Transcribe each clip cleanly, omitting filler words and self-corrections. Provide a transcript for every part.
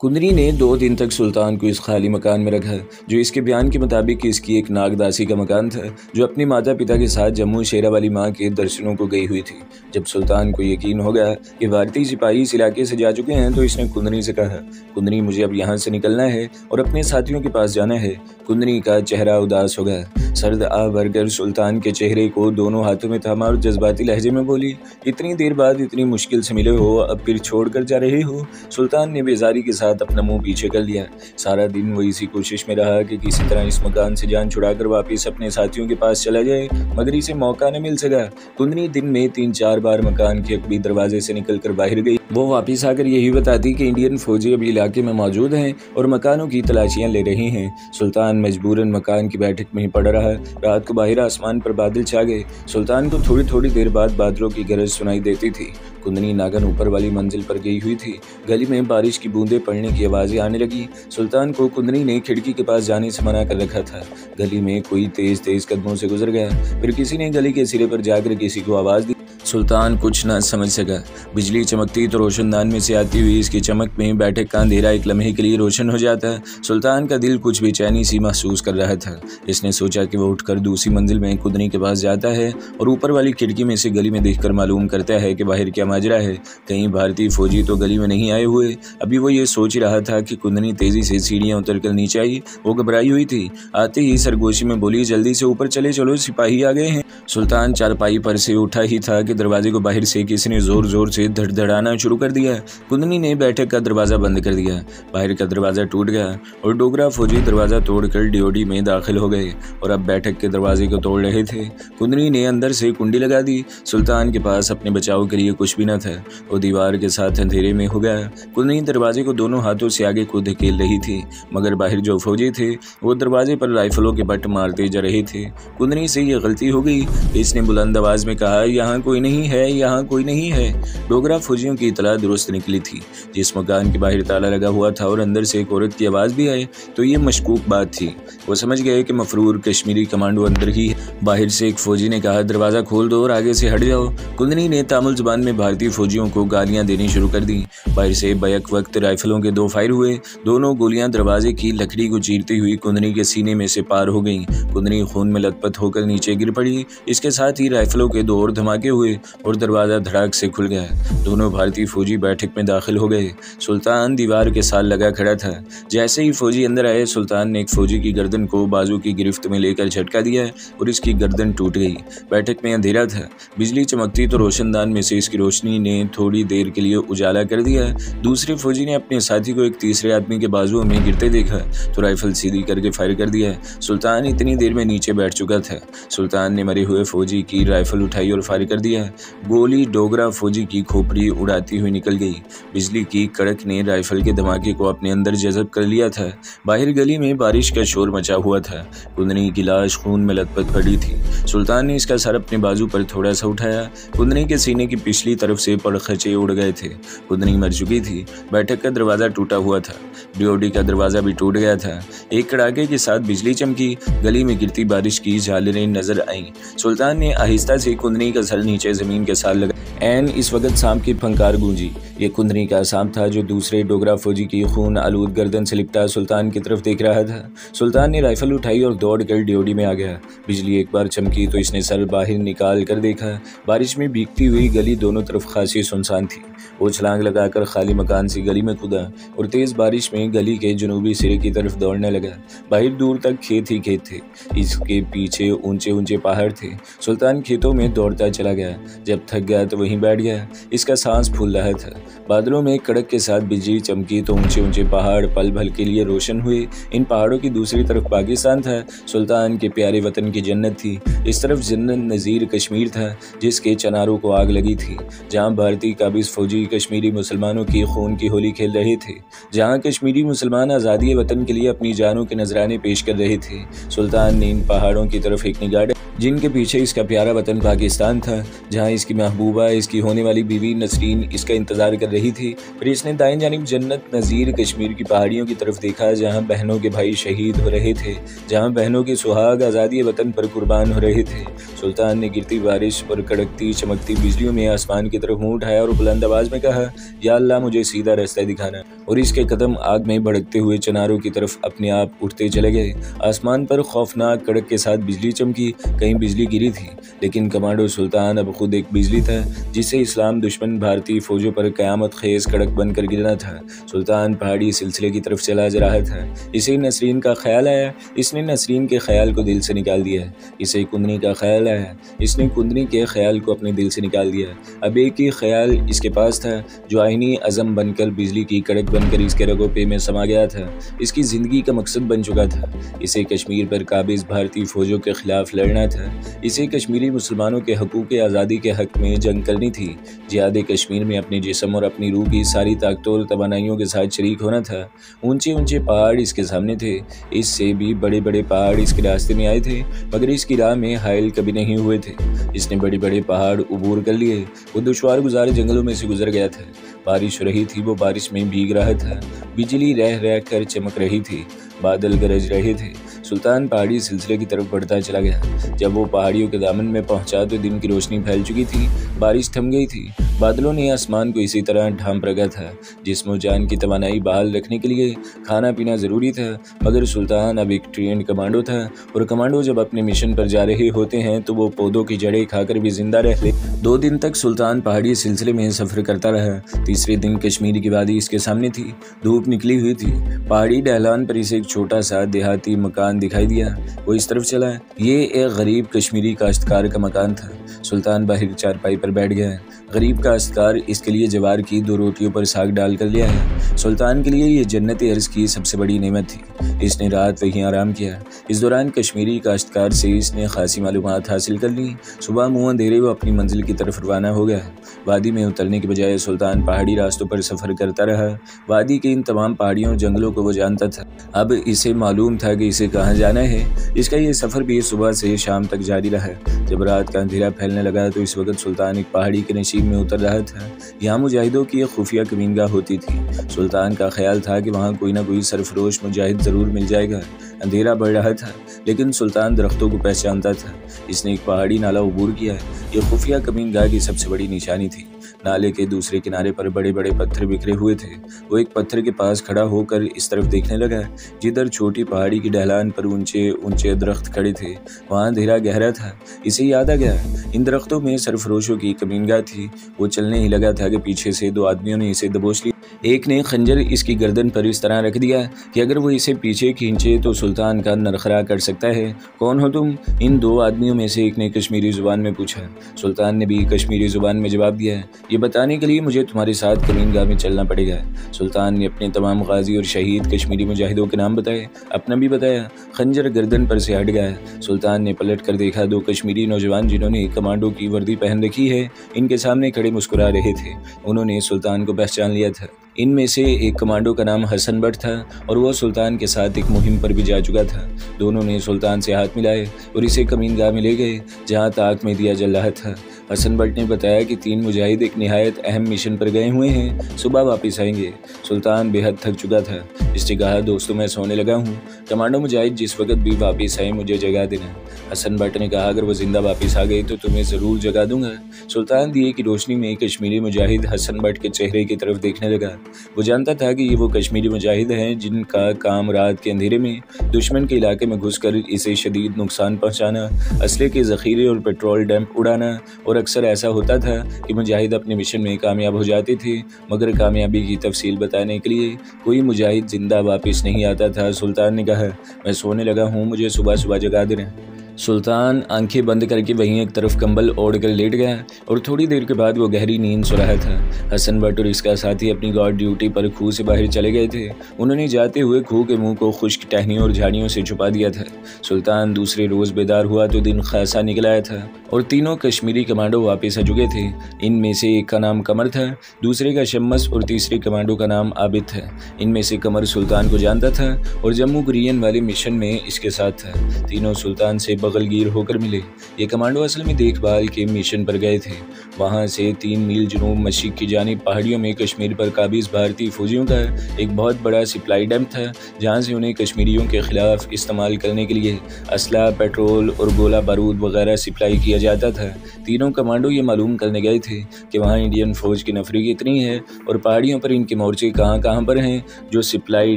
कुंदनी ने 2 दिन तक सुल्तान को इस खाली मकान में रखा, जो इसके बयान के मुताबिक इसकी एक नागदासी का मकान था, जो अपने माता पिता के साथ जम्मू शेरावाली माँ के दर्शनों को गई हुई थी। जब सुल्तान को यकीन हो गया कि भारतीय सिपाही इस इलाके से जा चुके हैं, तो इसने कुंदनी से कहा, कुंदनी मुझे अब यहाँ से निकलना है और अपने साथियों के पास जाना है। कुंदनी का चेहरा उदास हो गया। सर्द आ भरकर सुल्तान के चेहरे को दोनों हाथों में थामा और जज्बाती लहजे में बोली, इतनी देर बाद इतनी मुश्किल से मिले हो, अब फिर छोड़ कर जा रहे हो। सुल्तान ने बेजारी के साथ अपना मुंह पीछे कर लिया। सारा दिन वो इसी कोशिश में रहा कि किसी तरह इस मकान से जान छुड़ाकर वापस अपने साथियों के पास चला जाए, मगर इसे मौका न मिल सका। कुंदनी दिन में 3-4 बार मकान के अकबी दरवाजे से निकलकर बाहर गई। वो वापस आकर यही बताती कि इंडियन फौजी अभी इलाके में मौजूद हैं और मकानों की तलाशियां ले रही हैं। सुल्तान मजबूरन मकान की बैठक में ही पड़ा रहा। रात को बाहर आसमान पर बादल छा गए। सुल्तान को थोड़ी थोड़ी देर बाद बादलों की गरज सुनाई देती थी। कुंदनी नागन ऊपर वाली मंजिल पर गई हुई थी। गली में बारिश की बूंदें पड़ने की आवाज़ें आने लगी। सुल्तान को कुंदनी ने खिड़की के पास जाने से मना कर रखा था। गली में कोई तेज कदमों से गुजर गया, फिर किसी ने गली के सिरे पर जाकर किसी को आवाज़ दी। सुल्तान कुछ न समझ सका। बिजली चमकती तो रोशनदान में से आती हुई इसकी चमक में बैठक का अंधेरा एक लम्हे के लिए रोशन हो जाता। सुल्तान का दिल कुछ बेचैनी सी महसूस कर रहा था। इसने सोचा कि वो उठकर दूसरी मंजिल में कुंदनी के पास जाता है और ऊपर वाली खिड़की में से गली में देखकर मालूम करता है कि बाहर क्या माजरा है। कहीं भारतीय फौजी तो गली में नहीं आए हुए। अभी वो ये सोच रहा था कि कुंदनी तेजी से सीढ़ियां उतरकर नीचे आई। वो घबराई हुई थी। आते ही सरगोशी में बोली, जल्दी से ऊपर चले चलो, सिपाही आ गए हैं। सुल्तान चारपाई पर से उठा ही था कि दरवाजे को बाहर से किसी ने जोर जोर से धड़धड़ाना शुरू कर दिया। कुंदनी ने बैठक का दरवाजा बंद कर दिया। बाहर का दरवाजा टूट गया और डोगरा फौजी दरवाजा तोड़कर डीओडी में दाखिल हो गए और अब बैठक के दरवाजे को तोड़ रहे थे। कुंदनी ने अंदर से कुंडी लगा दी। सुल्तान के पास अपने बचाव के लिए कुछ भी न था। वो दीवार के साथ अंधेरे में हो गया। कुंदनी दरवाजे को दोनों हाथों से आगे को धकेल रही थी, मगर बाहर जो फौजी थे वो दरवाजे पर राइफलों के बट मारते जा रहे थे। कुंदनी से ये गलती हो गई। इसने बुलंद आवाज में कहा, यहाँ कोई नहीं है, यहाँ कोई नहीं है। डोगरा फौजियों की इतला दुरुस्त निकली थी। जिस मकान के बाहर ताला लगा हुआ था और अंदर से एक औरत की आवाज़ भी आई तो ये मशकूक बात थी। वो समझ गए कि मफरूर कश्मीरी कमांडो अंदर ही है। बाहर से एक फौजी ने कहा, दरवाज़ा खोल दो और आगे से हट जाओ। कुंदनी ने तामिल जुबान में भारतीय फौजियों को गालियां देनी शुरू कर दी। बाहर से बैक वक्त राइफलों के 2 फायर हुए। दोनों गोलियां दरवाजे की लकड़ी को चीरती हुई कुंदनी के सीने में से पार हो गईं। कुंदनी खून में लथपथ होकर नीचे गिर पड़ी। इसके साथ ही राइफलों के 2 और धमाके हुए और दरवाज़ा धड़ाक से खुल गया। दोनों भारतीय फौजी बैठक में दाखिल हो गए। सुल्तान दीवार के साथ लगा खड़ा था। जैसे ही फौजी अंदर आए, सुल्तान ने एक फौजी की गर्दन को बाजू की गिरफ्त में लेकर झटका दिया और इसकी गर्दन टूट गई। बैठक में अंधेरा था। बिजली चमकती तो रोशनदान में से इसकी रोशनी ने थोड़ी देर के लिए उजाला कर दिया। दूसरे फौजी ने अपने साथी को एक तीसरे आदमी के बाजुओं में गिरते देखा तो राइफल सीधी करके फायर कर दिया। सुल्तान इतनी देर में नीचे बैठ चुका था। सुल्तान ने मरे हुए फौजी की राइफल उठाई और फायर कर दिया। गोली डोगरा फौजी की खोपड़ी उड़ाती हुई निकल गई। बिजली की कड़क ने राइफल के धमाके को अपने अंदर जज़ब कर लिया था। बाहर गली में बारिश का शोर मचा हुआ था। कुंदनी की लाश खून में लथपथ पड़ी थी। सुल्तान ने इसका सर अपने बाजू पर थोड़ा सा उठाया। कुंदनी के सीने की पिछली तरफ से पड़खचे उड़ गए थे। कुंदनी मर चुकी थी। बैठक का दरवाज़ा टूटा हुआ था। डीओडी का दरवाज़ा भी टूट गया था। एक कड़ाके के साथ बिजली चमकी। गली में गिरती बारिश की झालरें नजर आईं। सुल्तान ने आहिस्ता से कुंदनी का सर नीचे ज़मीन के साथ लगा। ऐन इस वक्त सांप की फंकार गूंजी। ये कुंदनी का सांप था, जो दूसरे डोगरा फौजी की खून आलूद गर्दन से लिपटा सुल्तान की तरफ देख रहा था। सुल्तान ने राइफल उठाई और दौड़कर डीओडी में आ गया। बिजली एक बार चमकी तो इसने सर बाहर निकाल कर देखा। बारिश में भीगती हुई गली दोनों तरफ खासी सुनसान थी। वो छलांग लगाकर खाली मकान से गली में कूदा और तेज़ बारिश में गली के जनूबी सिरे की तरफ दौड़ने लगा। बाहर दूर तक खेत ही खेत थे। इसके पीछे ऊंचे ऊंचे पहाड़ थे। सुल्तान खेतों में दौड़ता चला गया। जब थक गया तो वहीं बैठ गया। इसका सांस फूल रहा था। बादलों में कड़क के साथ बिजली चमकी तो ऊंचे ऊंचे पहाड़ पल भर के लिए रोशन हुए। इन पहाड़ों की दूसरी तरफ पाकिस्तान था। सुल्तान के प्यारे वतन की जन्नत थी। इस तरफ जन्नत नज़ीर कश्मीर था, जिसके चनारों को आग लगी थी। जहाँ भारतीय काबिज फौजी कश्मीरी मुसलमानों की खून की होली खेल रहे थे। जहाँ कश्मीरी मुसलमान आज़ादी वतन के लिए अपनी जानों के नजराने पेश कर रहे थे। सुल्तान ने इन पहाड़ों की तरफ एक निगाह जिनके पीछे इसका प्यारा वतन पाकिस्तान था, जहाँ इसकी महबूबा, इसकी होने वाली बीवी नसरीन इसका इंतज़ार कर रही थी। फिर इसने दाएं जानिब जन्नत नज़ीर कश्मीर की पहाड़ियों की तरफ देखा, जहाँ बहनों के भाई शहीद हो रहे थे, जहाँ बहनों के सुहाग आज़ादी वतन पर कुर्बान हो रहे थे। सुल्तान ने गिरती बारिश और कड़कती चमकती बिजलियों में आसमान की तरफ मुँह उठाया और बुलंद आवाज़ में कहा, या अल्लाह मुझे सीधा रास्ता दिखाना। और इसके कदम आग में भड़कते हुए चनारों की तरफ अपने आप उठते चले गए। आसमान पर खौफनाक कड़क के साथ बिजली चमकी, कहीं बिजली गिरी थी, लेकिन कमांडो सुल्तान अब खुद एक बिजली था, जिससे इस्लाम दुश्मन भारतीय फौजों पर क़यामत खेज कड़क बनकर गिरना था। सुल्तान पहाड़ी सिलसिले की तरफ चला जा रहा था। इसे नसरीन का ख्याल आया, इसने नसरीन के ख्याल को दिल से निकाल दिया। इसे कुंदनी का ख्याल आया, इसने कुंदनी के ख्याल को अपने दिल से निकाल दिया। अब एक ही ख्याल इसके पास था, जो आईनी अज़म बनकर बिजली की कड़क बनकर इसके रगों पे में समा गया था, इसकी ज़िंदगी का मकसद बन चुका था। इसे कश्मीर पर काबिज़ भारतीय फ़ौजों के ख़िलाफ़ लड़ना था। इसे कश्मीरी मुसलमानों के हकूक़ आज़ादी के हक़ में जंग करनी थी। जिहाद कश्मीर में अपने जिस्म और अपनी रूह की सारी ताकतों और तवानाइयों के साथ शरीक होना था। ऊंचे ऊंचे पहाड़ इसके सामने थे, इससे भी बड़े बड़े पहाड़ इसके रास्ते में आए थे, मगर इसकी राह में हायल कभी नहीं हुए थे। इसने बड़े बड़े पहाड़ उबूर कर लिए। वो दुश्वार गुजार जंगलों में से गुजर गया था। बारिश हो रही थी, वो बारिश में भीग रहा था। बिजली रह रह कर चमक रही थी, बादल गरज रहे थे। सुल्तान पहाड़ी सिलसिले की तरफ बढ़ता चला गया। जब वो पहाड़ियों के दामन में पहुंचा तो दिन की रोशनी फैल चुकी थी, बारिश थम गई थी। बादलों ने आसमान को इसी तरह ढांप रखा था। जिस्म जान की तवानाई बहाल रखने के लिए खाना पीना ज़रूरी था, मगर सुल्तान अब एक ट्रेंड कमांडो था, और कमांडो जब अपने मिशन पर जा रहे होते हैं तो वो पौधों की जड़ें खाकर भी जिंदा रहते। 2 दिन तक सुल्तान पहाड़ी सिलसिले में सफ़र करता रहा। तीसरे दिन कश्मीर की वादी इसके सामने थी। धूप निकली हुई थी। पहाड़ी ढलान पर इसे एक छोटा सा देहाती मकान दिखाई दिया। वो इस तरफ चला। ये एक गरीब कश्मीरी काश्तकार का मकान था। सुल्तान बाहर चारपाई पर बैठ गया। गरीब काश्तकार इसके लिए जवार की 2 रोटियों पर साग डाल कर लिया है। सुल्तान के लिए ये जन्नत अर्ज़ की सबसे बड़ी नेमत थी। इसने रात वहीं आराम किया। इस दौरान कश्मीरी काश्तकार से इसने खासी मालूमात हासिल कर ली। सुबह मुँह अंधेरे वो अपनी मंजिल की तरफ रवाना हो गया। वादी में उतरने के बजाय सुल्तान पहाड़ी रास्तों पर सफ़र करता रहा। वादी के इन तमाम पहाड़ियों और जंगलों को वो जानता था। अब इसे मालूम था कि इसे कहाँ जाना है। इसका ये सफ़र भी सुबह से शाम तक जारी रहा। जब रात का अंधेरा फैलने लगा तो इस वक्त सुल्तान एक पहाड़ी के नशीब में उतर रहा था। यहाँ मुजाहिदों की एक खुफिया कमीनगाह होती थी। सुल्तान का ख्याल था कि वहाँ कोई ना कोई सरफरोश मुजाहिद ज़रूर मिल जाएगा। अंधेरा बढ़ रहा था, लेकिन सुल्तान दरख्तों को पहचानता था। इसने एक पहाड़ी नाला उबूर किया। ये खुफिया कमीनगाह की सबसे बड़ी निशानी थी। नाले के दूसरे किनारे पर बड़े बड़े पत्थर बिखरे हुए थे। वो एक पत्थर के पास खड़ा होकर इस तरफ देखने लगा, जिधर छोटी पहाड़ी की ढलान पर ऊंचे ऊंचे दरख्त खड़े थे। वहाँ अंधेरा गहरा था। इसे याद आ गया, इन दरख्तों में सरफरोशों की कमीनगाह थी। वो चलने ही लगा था कि पीछे से 2 आदमियों ने इसे दबोच लिया। एक ने खंजर इसकी गर्दन पर इस तरह रख दिया कि अगर वो इसे पीछे खींचे तो सुल्तान का नरखरा कर सकता है। कौन हो तुम? इन 2 आदमियों में से एक ने कश्मीरी ज़ुबान में पूछा। सुल्तान ने भी कश्मीरी ज़ुबान में जवाब दिया, ये बताने के लिए मुझे तुम्हारे साथ कमीनगाह में चलना पड़ेगा। सुल्तान ने अपने तमाम गाजी और शहीद कश्मीरी मुजाहिदों के नाम बताए, अपना भी बताया। खंजर गर्दन पर से हट गया। सुल्तान ने पलट कर देखा, 2 कश्मीरी नौजवान जिन्होंने कमांडो की वर्दी पहन रखी है, इनके सामने खड़े मुस्कुरा रहे थे। उन्होंने सुल्तान को पहचान लिया था। इनमें से एक कमांडो का नाम हसन बट था और वह सुल्तान के साथ एक मुहिम पर भी जा चुका था। दोनों ने सुल्तान से हाथ मिलाए और इसे कमीनगाह में ले गए, जहां ताक में दिया जल रहा था। हसन बट ने बताया कि 3 मुजाहिद एक निहायत अहम मिशन पर गए हुए हैं, सुबह वापस आएंगे। सुल्तान बेहद थक चुका था। इसने कहा, दोस्तों मैं सोने लगा हूँ। कमांडो मुजाहिद जिस वक्त भी वापस आए मुझे जगा देना। हसन बट ने कहा, अगर वो जिंदा वापस आ गई तो तुम्हें ज़रूर जगा दूंगा। सुल्तान दिए की रोशनी में कश्मीरी मुजाहिद हसन बट के चेहरे की तरफ देखने लगा। वो जानता था कि ये वो कश्मीरी मुजाहिद हैं जिनका काम रात के अंधेरे में दुश्मन के इलाके में घुसकर इसे शदीद नुकसान पहुंचाना, असले के ज़ख़ीरे और पेट्रोल डैम्प उड़ाना। और अक्सर ऐसा होता था कि मुजाहिद अपने मिशन में कामयाब हो जाते थे, मगर कामयाबी की तफसील बताने के लिए कोई मुजाहिद जिंदा वापस नहीं आता था। सुल्तान ने कहा, मैं सोने लगा हूँ, मुझे सुबह सुबह जगा देना। सुल्तान आंखें बंद करके वहीं एक तरफ कंबल ओढ़ कर लेट गया और थोड़ी देर के बाद वो गहरी नींद सो रहा था। हसन बट और इसका साथी अपनी गार्ड ड्यूटी पर खूह से बाहर चले गए थे। उन्होंने जाते हुए खूह के मुंह को खुश्क टहनियों और झाड़ियों से छुपा दिया था। सुल्तान दूसरे रोज़ बेदार हुआ तो दिन खासा निकल आया था और तीनों कश्मीरी कमांडो वापस आ चुके थे। इनमें से एक का नाम कमर था, दूसरे का शम्मस और तीसरे कमांडो का नाम आबिद था। इनमें से कमर सुल्तान को जानता था और जम्मू कुरियन वाले मिशन में इसके साथ था। तीनों सुल्तान से बगलगीर होकर मिले। ये कमांडो असल में देखभाल के मिशन पर गए थे। वहाँ से 3 मील जुनूब मशरिक की जानिब पहाड़ियों में कश्मीर पर काबिज भारतीय फौजियों का एक बहुत बड़ा सप्लाई डैम था, जहाँ से उन्हें कश्मीरियों के खिलाफ इस्तेमाल करने के लिए असला, पेट्रोल और गोला बारूद वगैरह सप्लाई किया जाता था। तीनों कमांडो ये मालूम करने गए थे कि वहाँ इंडियन फ़ौज की नफरी कितनी है और पहाड़ियों पर इनके मोर्चे कहाँ कहाँ पर हैं जो सप्लाई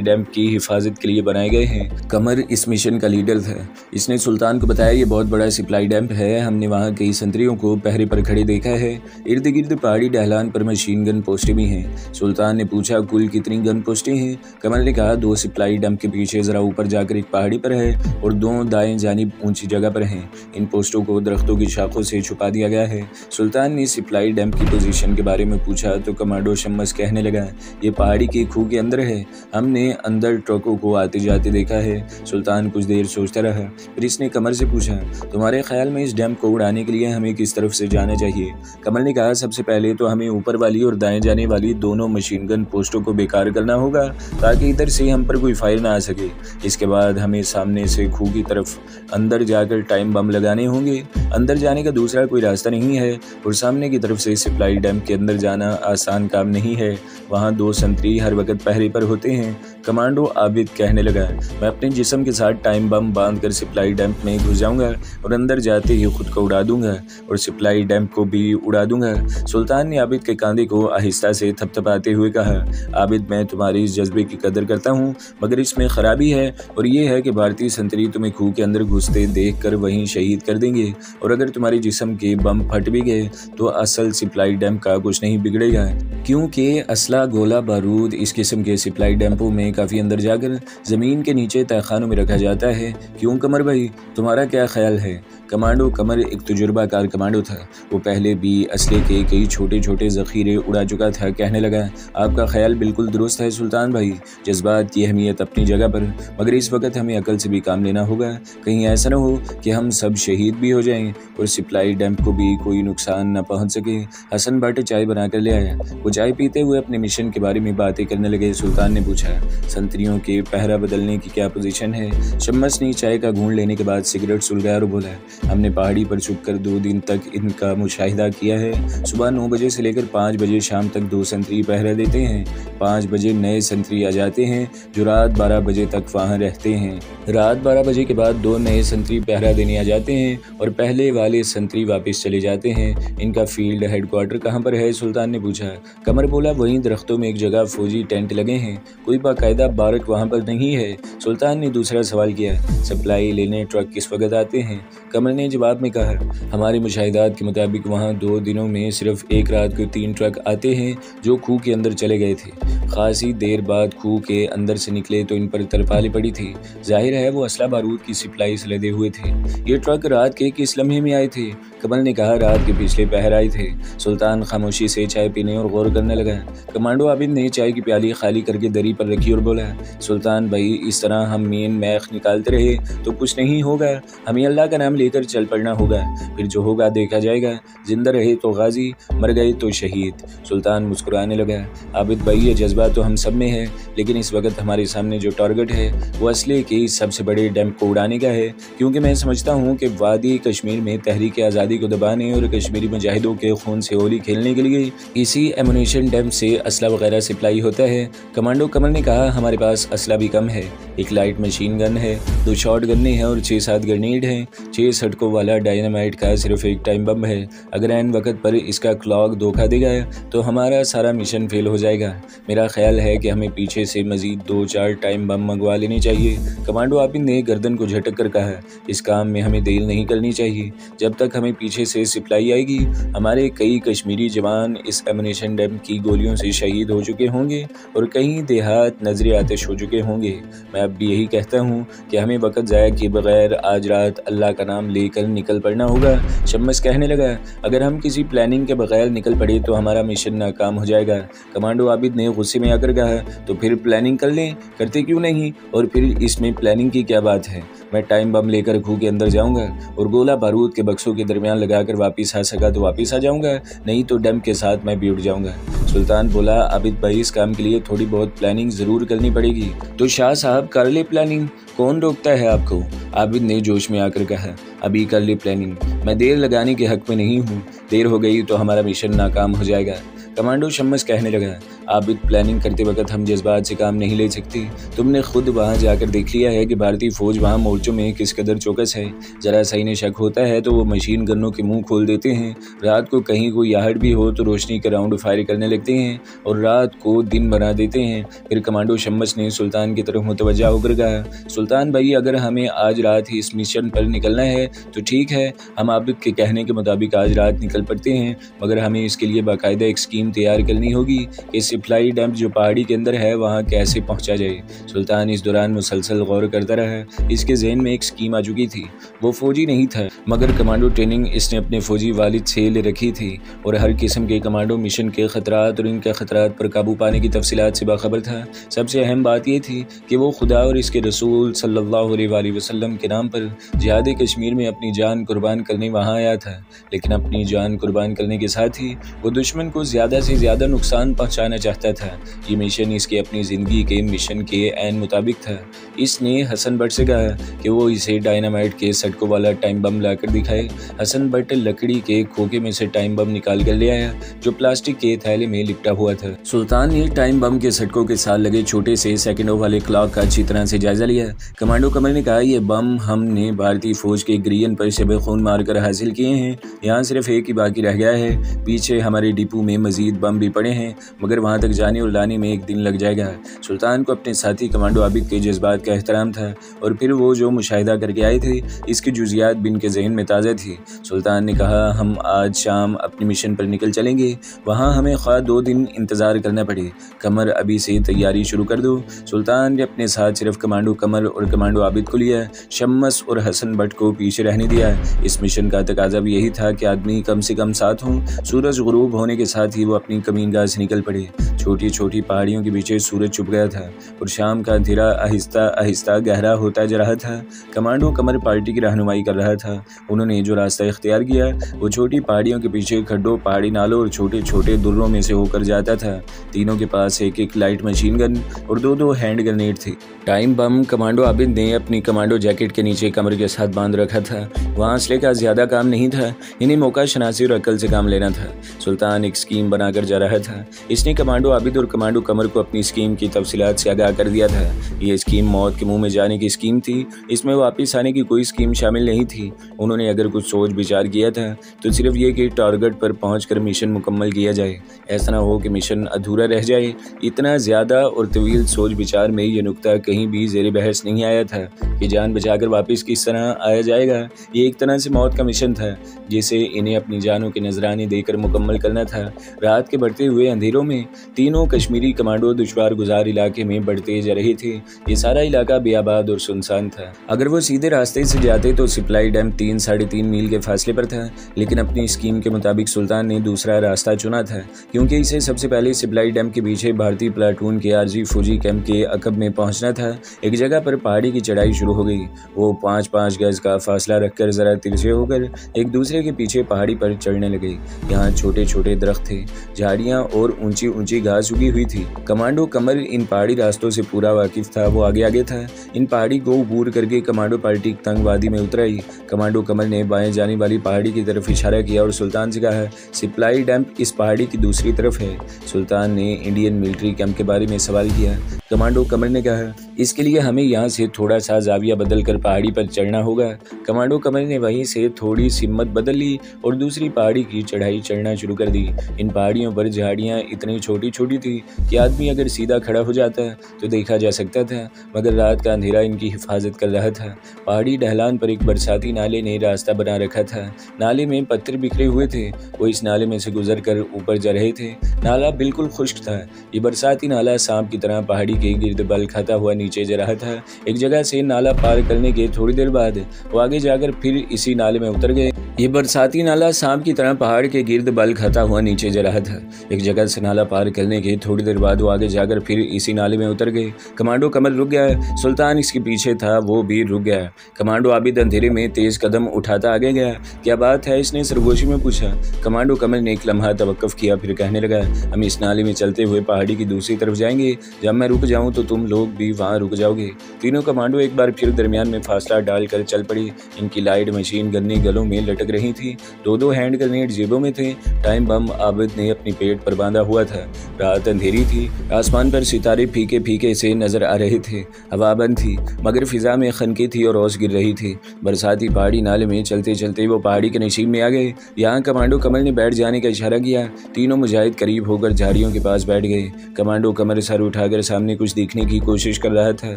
डैम की हिफाजत के लिए बनाए गए हैं। कमर इस मिशन का लीडर था। इसने सुल्तान को बताया ये बहुत बड़ा सप्लाई डैम है, हमने वहाँ कई संतरियों को पहरे पर खड़े देखा है। इर्द गिर्द पहाड़ी ढलान पर मशीन गन पोस्टें भी हैं। सुल्तान ने पूछा कुल कितनी गन पोस्टें हैं? कमर ने कहा 2 सप्लाई डैम के पीछे ज़रा ऊपर जाकर एक पहाड़ी पर है और 2 दाएं जानिब ऊंची जगह पर हैं। इन पोस्टों को दरख्तों की शाखों से छुपा दिया गया है। सुल्तान ने सप्लाई डैम की पोजीशन के बारे में पूछा तो कमांडो शम्मस कहने लगा ये पहाड़ी के खूह के अंदर है, हमने अंदर ट्रकों को आते जाते देखा है। सुल्तान कुछ देर सोचता रहा, फिर इसने कमर से पूछा तुम्हारे ख्याल में इस डैम को उड़ाने के लिए हमें किस तरफ से जाना चाहिए? कमर ने कहा सबसे पहले तो हमें ऊपर वाली और दाएं जाने वाली दोनों मशीन गन पोस्टों को बेकार करना होगा ताकि इधर से हम पर कोई फायर ना आ सके। इसके बाद हमें सामने से खूह की तरफ अंदर जाकर टाइम बम लगाने होंगे। अंदर जाने का दूसरा कोई रास्ता नहीं है और सामने की तरफ से सप्लाई डैम के अंदर जाना आसान काम नहीं है। वहाँ 2 संतरी हर वक्त पहरे पर होते हैं। कमांडो आबिद कहने लगा मैं अपने जिस्म के साथ टाइम बम बांधकर सप्लाई डैम में घुस जाऊंगा और अंदर जाते ही खुद को उड़ा दूंगा और सप्लाई डैम को भी उड़ा दूंगा। सुल्तान ने आबिद के कंधे को आहिस्ता से थपथपाते हुए कहा आबिद मैं तुम्हारी इस जज्बे की कदर करता हूँ, मगर इसमें खराबी है और ये है कि भारतीय संतरी तुम्हें खूह के अंदर घुसते देख कर वहीं शहीद कर देंगे और अगर तुम्हारे जिस्म के बम फट भी गए तो असल सप्लाई डैम का कुछ नहीं बिगड़ेगा, क्योंकि असला, गोला बारूद इस किस्म के सप्लाई डैम्पों में काफ़ी अंदर जाकर ज़मीन के नीचे तहखानों में रखा जाता है। क्यों कमर भाई, तुम्हारा क्या ख्याल है? कमांडो कमर एक तजुर्बाकार कमांडो था। वो पहले भी असले के कई छोटे छोटे ज़ख़ीरे उड़ा चुका था। कहने लगा आपका ख्याल बिल्कुल दुरुस्त है सुल्तान भाई, जज्बात की अहमियत अपनी जगह पर, मगर इस वक्त हमें अकल से भी काम लेना होगा। कहीं ऐसा न हो कि हम सब शहीद भी हो जाएं और सप्लाई डैम को भी कोई नुकसान न पहुंच सके। हसन भट्ट चाय बना कर ले आया। वो चाय पीते हुए अपने मिशन के बारे में बातें करने लगे। सुल्तान ने पूछा संतरियों के पहरा बदलने की क्या पोजीशन है? शम्मस ने चाय का घूंट लेने के बाद सिगरेट सुलगाया और बोला हमने पहाड़ी पर छुपकर 2 दिन तक इनका मुशाहिदा किया है। सुबह 9 बजे से लेकर 5 बजे शाम तक 2 संतरी पहरा देते हैं। 5 बजे नए संतरी आ जाते हैं जो रात 12 बजे तक वहाँ रहते हैं। रात 12 बजे के बाद 2 नए संतरी पहरा देने आ जाते हैं और पहले वाले संतरी वापस चले जाते हैं। इनका फील्ड हेडक्वार्टर कहाँ पर है? सुल्तान ने पूछा। कमर बोला वहीं दरख्तों में एक जगह फौजी टेंट लगे हैं, कोई बाकायदा बारक वहाँ पर नहीं है। सुल्तान ने दूसरा सवाल किया सप्लाई लेने ट्रक किस वक्त आते हैं? कमर ने जवाब में कहा हमारे मुशाहिदात के मुताबिक वहाँ 2 दिनों में सिर्फ एक रात को 3 ट्रक आते हैं जो खूह के अंदर चले गए थे। खासी देर बाद खूह के अंदर से निकले तो इन पर तरपालें पड़ी थी। जाहिर है वो असला बारूद की सप्लाई से लदे हुए थे। ये ट्रक रात के किस लम्हे में आए थे? कमल ने कहा रात के पिछले पहर आए थे। सुल्तान खामोशी से चाय पीने और गौर करने लगा। कमांडो आबिद ने चाय की प्याली खाली करके दरी पर रखी और बोला सुल्तान भाई इस तरह हम मेन मैख निकालते रहे तो कुछ नहीं होगा, हमें अल्लाह का नाम लेकर चल पड़ना होगा, फिर जो होगा देखा जाएगा। जिंदा रहे तो गाजी, मर गए तो शहीद। सुल्तान मुस्कुराने लगा। आबिद भाई ये जज्बा तो हम सब में है, लेकिन इस वक्त हमारे सामने जो टारगेट है वो असले के सबसे बड़े डैम को उड़ाने का है, क्योंकि मैं समझता हूँ कि वादी कश्मीर में तहरीक आज़ादी को दबाने और कश्मीरी मुजाहिदों के खून से होली खेलने के लिए इसी एमुनेशन डैम से असला वगैरह सप्लाई होता है। कमांडो कमल ने कहा हमारे पास असला भी कम है, एक लाइट मशीन गन है, 2 शॉट गन्ने हैं और 6-7 ग्रेनेड हैं, 6 सटकों वाला डायनामाइट का सिर्फ एक टाइम बम है। अगर ऐन वक्त पर इसका क्लॉक धोखा देगा तो हमारा सारा मिशन फेल हो जाएगा। मेरा ख्याल है कि हमें पीछे से मजीद 2-4 टाइम बम मंगवा लेने चाहिए। कमांडो आबिद ने गर्दन को झटक कर कहा इस काम में हमें देर नहीं करनी चाहिए। जब तक हमें पीछे से सप्लाई आएगी हमारे कई कश्मीरी जवान इस एमुनेशन डैम की गोलियों से शहीद हो चुके होंगे और कई देहात नजर आतिश हो चुके होंगे। मैं अब भी यही कहता हूँ कि हमें वक्त ज़ाया किए बगैर आज रात अल्लाह का नाम लेकर निकल पड़ना होगा। शम्मस कहने लगा अगर हम किसी प्लानिंग के बगैर निकल पड़े तो हमारा मिशन नाकाम हो जाएगा। कमांडो आबिद ने गुस्से में आकर कहा तो फिर प्लानिंग कर लें, करते क्यों नहीं, और फिर इसमें प्लानिंग की क्या बात है? मैं टाइम बम लेकर खूह के अंदर जाऊंगा और गोला बारूद के बक्सों के दरमियान लगाकर वापस आ सका तो वापस आ जाऊंगा, नहीं तो डम के साथ मैं भी उड़ जाऊंगा। सुल्तान बोला, आबिद भाई इस काम के लिए थोड़ी बहुत प्लानिंग जरूर करनी पड़ेगी। तो शाह साहब कर ले प्लानिंग, कौन रोकता है आपको? आबिद ने जोश में आकर कहा, अभी कर ले प्लानिंग, मैं देर लगाने के हक में नहीं हूँ, देर हो गई तो हमारा मिशन नाकाम हो जाएगा। कमांडो शम्मस कहने लगा, आबिद प्लानिंग करते वक्त हम जज्बात से काम नहीं ले सकते। तुमने खुद वहाँ जाकर देख लिया है कि भारतीय फौज वहाँ मोर्चों में किस कदर चौकस है। जरा सा इन्हें शक होता है तो वो मशीन गनों के मुंह खोल देते हैं। रात को कहीं कोई आहट भी हो तो रोशनी के राउंड फायर करने लगते हैं और रात को दिन बना देते हैं। फिर कमांडो शम्मस ने सुल्तान की तरफ मुतवज्जा होकर कहा, सुल्तान भाई अगर हमें आज रात ही इस मिशन पर निकलना है तो ठीक है, हम आबिद के कहने के मुताबिक आज रात निकल पड़ते हैं, मगर हमें इसके लिए बाकायदा एक स्कीम तैयार करनी होगी कि सिप्लाई डैम जो पहाड़ी के अंदर है वहाँ कैसे पहुँचा जाए। सुल्तान इस दौरान मुसलसल गौर करता रहा। इसके जहन में एक स्कीम आ चुकी थी। वो फौजी नहीं था मगर कमांडो ट्रेनिंग इसने अपने फौजी वालिद से ले रखी थी और हर किस्म के कमांडो मिशन के खतरात और इनके खतरात पर काबू पाने की तफसीलात से बाखबर था। सबसे अहम बात यह थी कि वो खुदा और इसके रसूल सल्लल्लाहु अलैहि वसल्लम के नाम पर जिहाद कश्मीर में अपनी जान कुर्बान करने वहाँ आया था, लेकिन अपनी जान कुर्बान करने के साथ ही वो दुश्मन को ज़्यादा से ज़्यादा नुकसान पहुँचाना चाहता था। ये मिशन इसके अपनी ज़िंदगी के मिशन के ऐन मुताबिक था। इसने हसन भट्ट से कहा कि वो इसे डायनामाइट के सटकों वाला टाइम बम लाकर दिखाए। हसन भट्ट लकड़ी के खोखे में से टाइम बम निकाल कर ले आया जो प्लास्टिक के थैले में लिपटा हुआ था। सुल्तान ने टाइम बम के सटकों के साथ लगे छोटे से सेकंडों वाले क्लॉक का अच्छी तरह से जायजा लिया। कमांडो कमर ने कहा, ये बम हमने भारतीय फौज के ग्रियन पर शब खून मारकर हासिल किए हैं। यहाँ सिर्फ एक ही बाकी रह गया है। पीछे हमारे डिपो में मजीद बम भी पड़े हैं मगर वहाँ तक जाने और लाने में एक दिन लग जाएगा। सुल्तान को अपने साथी कमांडो आबिद के जज्बात का एहतराम था और फिर वो जो मुशाहिदा करके आए थे इसकी जुजियात भी इनके जहन में ताज़ा थी। सुल्तान ने कहा, हम आज शाम अपने मिशन पर निकल चलेंगे, वहाँ हमें ख्वाह 2 दिन इंतज़ार करना पड़े। कमर अभी से तैयारी शुरू कर दो। सुल्तान ने अपने साथ सिर्फ कमांडो कमर और कमांडो आबिद को लिया, शम्मस और हसन भट्ट को पीछे रहने दिया। इस मिशन का तकाजा भी यही था कि आदमी कम से कम 7 हों। सूरज गुरूब होने के साथ ही वो अपनी कमीनगाह से निकल पड़े। छोटी छोटी पहाड़ियों के पीछे सूरज छुप गया था और शाम का अंधेरा आहिस्ता आहिस्ता गहरा होता जा रहा था। कमांडो कमर पार्टी की रहनुमाई कर रहा था। उन्होंने जो रास्ता इख्तियार किया वो छोटी पहाड़ियों के पीछे खड्डों, पहाड़ी नालों और छोटे छोटे दुर्रों में से होकर जाता था। तीनों के पास एक एक लाइट मशीन गन और 2-2 हैंड ग्रेनेड थी। टाइम बम कमांडो आबिद ने अपनी कमांडो जैकेट के नीचे कमर के साथ बांध रखा था। वहाँ असले का ज्यादा काम नहीं था, इन्हें मौका शनासी और अक्ल से काम लेना था। सुल्तान एक स्कीम बनाकर जा रहा था। इसने कमांडो आबिद और कमांडो कमर को अपनी स्कीम की तफसीलात से आगाह कर दिया था। ये स्कीम मौत के मुंह में जाने की स्कीम थी। इसमें वापस आने की कोई स्कीम शामिल नहीं थी। उन्होंने अगर कुछ सोच विचार किया था तो सिर्फ ये कि टारगेट पर पहुंचकर मिशन मुकम्मल किया जाए, ऐसा ना हो कि मिशन अधूरा रह जाए। इतना ज़्यादा और तवील सोच विचार में ये नुक्ता कहीं भी ज़ेर बहस नहीं आया था कि जान बचाकर वापस किस तरह आया जाएगा। ये एक तरह से मौत का मिशन था जिसे इन्हें अपनी जानों के नजराने देकर मुकम्मल करना था। रात के बढ़ते हुए अंधेरों में तीनों कश्मीरी कमांडो दुश्वार गुजार इलाके में बढ़ते जा रहे थे। ये सारा इलाका बेआबाद और सुनसान था। अगर वो सीधे रास्ते से जाते तो सिप्लाई डैम 3-3.5 मील के फासले पर था, लेकिन अपनी स्कीम के मुताबिक सुल्तान ने दूसरा रास्ता चुना था क्योंकि इसे सबसे पहले सिप्लाई डैम के पीछे भारतीय प्लाटून के आरजी फौजी कैंप के अकब में पहुंचना था। एक जगह पर पहाड़ी की चढ़ाई शुरू हो गई। वो 5-5 गज का फासला रखकर जरा तिरछे होकर एक दूसरे के पीछे पहाड़ी पर चढ़ने लगे। यहाँ छोटे छोटे दरख्त थे, झाड़ियाँ और ऊंची ऊंची घास उगी हुई थी। कमांडो कमर इन पहाड़ी रास्तों से पूरा वाकिफ था। वो आगे आगे था। इन पहाड़ी को अबूर करके कमांडो पार्टी तंग वादी में उतर आई। कमांडो कमर ने बाएं जाने वाली पहाड़ी की तरफ इशारा किया और सुल्तान से कहा, सिप्लाई डैम इस पहाड़ी की दूसरी तरफ है। सुल्तान ने इंडियन मिलिट्री कैंप के बारे में सवाल किया। कमांडो कमर ने कहा, इसके लिए हमें यहाँ से थोड़ा सा जाविया बदल कर पहाड़ी पर चढ़ना होगा। कमांडो कमर ने वहीं से थोड़ी सिम्मत बदल ली और दूसरी पहाड़ी की चढ़ाई चढ़ना शुरू कर दी। इन पहाड़ियों पर झाड़ियाँ इतनी छोटी छोटी थी कि आदमी अगर सीधा खड़ा हो जाता तो देखा जा सकता था, मगर रात का अंधेरा इनकी हिफाजत कर रहा था। पहाड़ी ढलान पर एक बरसाती नाले ने रास्ता बना रखा था। नाले में पत्थर बिखरे हुए थे। वो इस नाले में से गुजर कर ऊपर जा रहे थे। नाला बिल्कुल खुश्क था। ये बरसाती नाला सांप की तरह पहाड़ी के गिर्द बल खाता हुआ नीचे जा रहा था। एक जगह से नाला पार करने के थोड़ी देर बाद वो आगे जाकर फिर इसी नाले में उतर गए। ये बरसाती नाला सांप की तरह पहाड़ के गिर्द बल खाता हुआ नीचे जा रहा रहा था। एक जगह से नाला पार करने के थोड़ी देर बाद वो आगे जाकर फिर इसी नाले में उतर गए। कमांडो कमल रुक गया। सुल्तान इसके पीछे था, वो भी रुक गया। कमांडो आबिद अंधेरे में तेज कदम उठाता आगे गया। क्या बात है, इसने सरगोशी में पूछा। कमांडो कमल ने एक लम्हा तवक्कुफ किया, फिर कहने लगा, हम इस नाले में चलते हुए पहाड़ी की दूसरी तरफ जाएंगे। जब मैं रुक जाऊं तो तुम लोग भी वहां रुक जाओगे। तीनों कमांडो एक बार फिर दरमियान में फासला डालकर चल पड़ी। इनकी लाइट मशीन गन्ने गलों में लटक रही थी। दो हैंड ग्रेनेड जेबों में थे। टाइम बम आबिद ने अपनी पेट पर बांधा हुआ था। रात अंधेरी थी। आसमान पर सितारे फीके फीके से नजर आ रहे थे। हवा बंद थी मगर फिजा में खनकी थी और ओस गिर रही थी। बरसाती पहाड़ी नाले में चलते चलते वो पहाड़ी के नशीब में आ गए। यहाँ कमांडो कमल ने बैठ जाने का इशारा किया। तीनों मुजाहिद करीब होकर झाड़ियों के पास बैठ गए। कमांडो कमर सर उठाकर सामने कुछ देखने की कोशिश कर रहा था।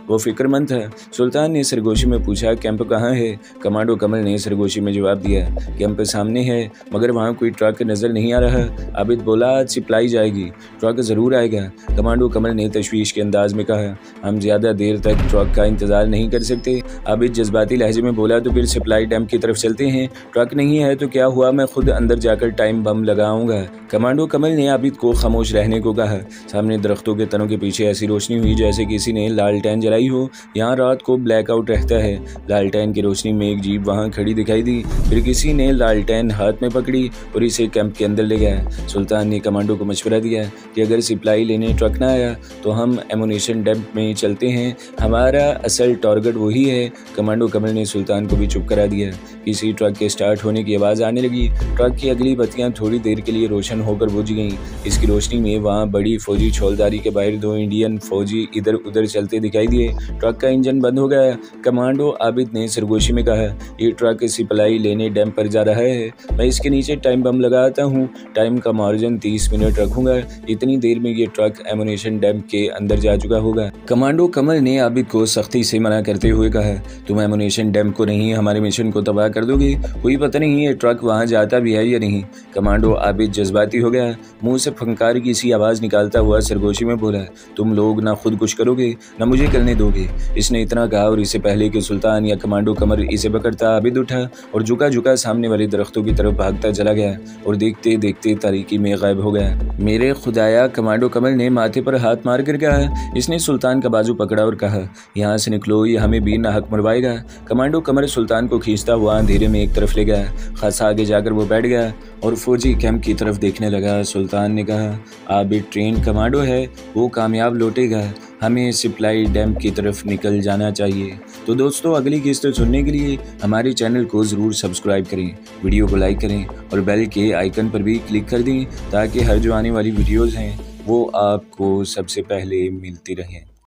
वो फिक्रमंद था। सुल्तान ने सरगोशी में पूछा, कैंप कहाँ है? कमांडो कमल ने सरगोशी में जवाब दिया, कैंप सामने है मगर वहाँ कोई ट्रक नजर नहीं आ रहा। आबिद बोला, आज सप्लाई जाएगी, ट्रक जरूर आएगा। कमांडो कमल ने तशवीश के अंदाज में कहा, हम ज्यादा देर तक ट्रक का इंतजार नहीं कर सकते। आबिद जज्बाती लहजे में बोला, तो फिर सप्लाई डैम की तरफ चलते हैं। ट्रक नहीं है तो क्या हुआ, मैं खुद अंदर जाकर टाइम बम लगाऊंगा। कमांडो कमल ने आबिद को खामोश रहने को कहा। सामने दरख्तों के तनों के पीछे ऐसी रोशनी हुई जैसे किसी ने लालटेन जलाई हो। यहाँ रात को ब्लैकआउट रहता है। लालटेन की रोशनी में एक जीप वहाँ खड़ी दिखाई दी। फिर किसी ने लालटेन हाथ में पकड़ी और इसे कैंप के अंदर ले गया। सुल्तान ने कमांडो को मशवरा दिया कि अगर सप्लाई लेने ट्रक ना आया तो हम एमुनेशन डैम्प में चलते हैं, हमारा असल टारगेट वही है। कमांडो कमल ने सुल्तान को भी चुप करा दिया। किसी ट्रक के स्टार्ट होने की आवाज़ आने लगी। ट्रक की अगली बत्तियां थोड़ी देर के लिए रोशन होकर बुझ गईं। इसकी रोशनी में वहाँ बड़ी फौजी छौलदारी के बाहर दो इंडियन फौजी इधर उधर चलते दिखाई दिए। ट्रक का इंजन बंद हो गया। कमांडो आबिद ने सरगोशी में कहा, ये ट्रक सप्लाई लेने डैम पर जा रहा है। मैं इसके नीचे टाइम बम लगाता हूँ। टाइम का मार्जिन 30 मिनट रखूंगा। इतनी देर में ये ट्रक एमुनेशन डैम के अंदर जा चुका होगा। कमांडो कमल ने आबिद को सख्ती से मना करते हुए कहा, तुम एमुनेशन डैम को नहीं, हमारे मिशन को तबाह कर दोगे। कोई पता नहीं ये ट्रक वहाँ जाता भी है या नहीं। कमांडो आबिद जज्बाती हो गया। मुंह से फंकार की सी आवाज़ निकालता हुआ सरगोशी में बोला, तुम लोग ना खुद कुछ करोगे ना मुझे करने दोगे। इसने इतना कहा और इससे पहले कि सुल्तान या कमांडो कमर इसे पकड़ता, आबिद उठा और झुका झुका सामने वाले दरख्तों की तरफ भागता चला गया और देखते देखते तारीकी में गायब हो गया। मेरे खुदाया, कमांडो कमल ने माथे पर हाथ मार कर कहा। इसने सुल्तान का बाजू पकड़ा और कहा, यहाँ से निकलो, ये हमें भी नाहक मरवाएगा। कमांडो कमर सुल्तान को खींचता हुआ अंधेरे में एक तरफ ले गया। खासा आगे जाकर वो बैठ गया और फौजी कैंप की तरफ देखने लगा। सुल्तान ने कहा, आबिद ट्रेन कमांडो है, वो कामयाब लौटेगा। हमें सप्लाई डैम की तरफ निकल जाना चाहिए। तो दोस्तों, अगली किस्त सुनने के लिए हमारे चैनल को ज़रूर सब्सक्राइब करें, वीडियो को लाइक करें और बेल के आइकन पर भी क्लिक कर दें ताकि हर जो आने वाली वीडियोज़ हैं वो आपको सबसे पहले मिलती रहें।